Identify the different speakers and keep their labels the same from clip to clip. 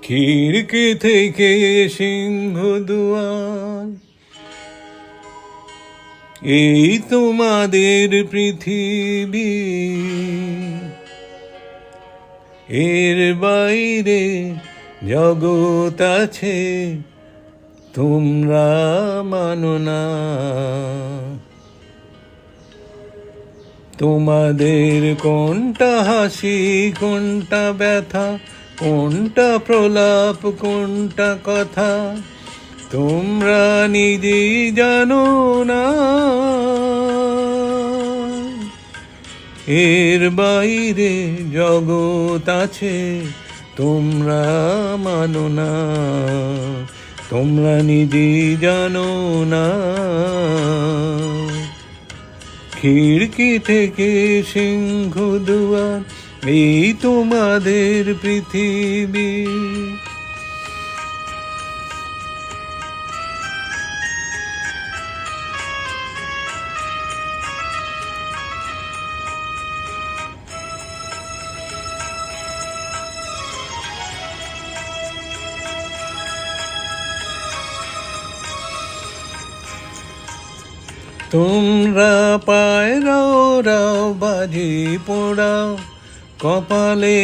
Speaker 1: খিড়কি থেকে সিংহদুয়ার, এই তোমাদের পৃথিবী, এর বাইরে জগৎ আছে তোমরা মানো না। তোমাদের কোনটা হাসি, কোনটা ব্যথা, কোনটা প্রলাপ, কোনটা কথা, তোমরা নিজেই জানো না। এর বাইরে জগৎ আছে তোমরা মানো না, তোমরা নিজেই জানো না। খিড়কি থেকে সিংহদুয়ার, এই তোমাদের পৃথিবী। তোমরা পায়রাও রাও, বাজি পোড়াও, কপালে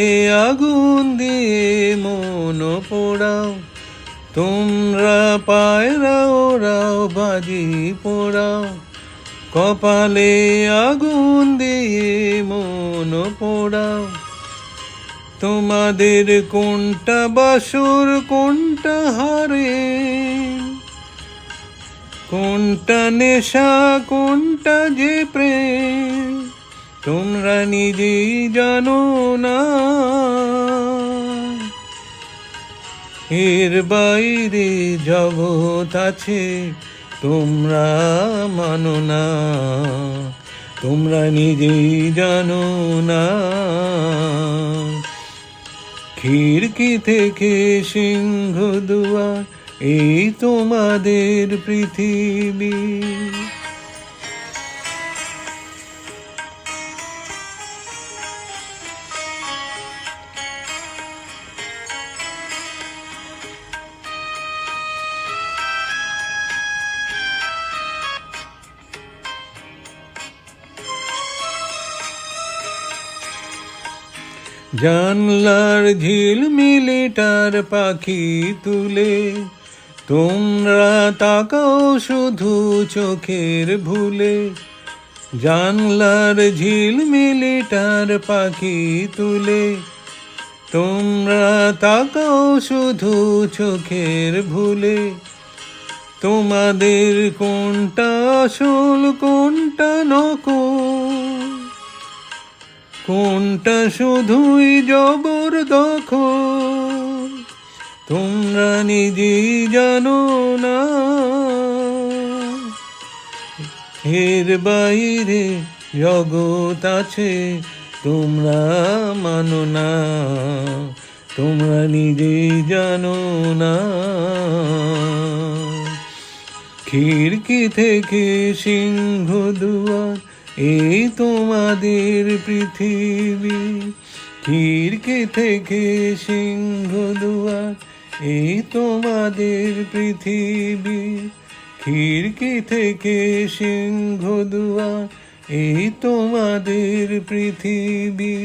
Speaker 1: আগুন দিয়ে মন পোড়াও। তোমরা পায়রাও রাও, বাজি পোড়াও, কপালে আগুন দিয়ে মন পোড়াও। তোমাদের কোনটা বাসর, কোনটা হারে, কোনটা নেশা, কোনটা যে প্রেম, তোমরা নিজেই জানো না। এর বাইরে জগৎ আছে তোমরা মানো না, তোমরা নিজেই জানো না। খিড়কি থেকে সিংহদুয়ার, এই তোমাদের পৃথিবী। জানলার ঝিলমিলিটার পাখি তুলে, তোমরা তাকাও শুধু চোখের ভুলে। জানলার ঝিলমিলিটার পাখি তুলে, তোমরা তাকাও শুধু চোখের ভুলে। তোমাদের কোনটা আসল, কোনটা নকল, কোনটা শুধুই জবরদখল, তোমরা নিজেই জানো না। এর বাইরে জগৎ আছে তোমরা মানো না, তোমরা নিজেই জানো না। খিড়কি থেকে সিংহদুয়ার, এই তোমাদের পৃথিবী। খিড়কি থেকে সিংহদুয়ার, এই তোমাদের পৃথিবী। খিড়কি থেকে সিংহদুয়ার, এই তোমাদের পৃথিবী।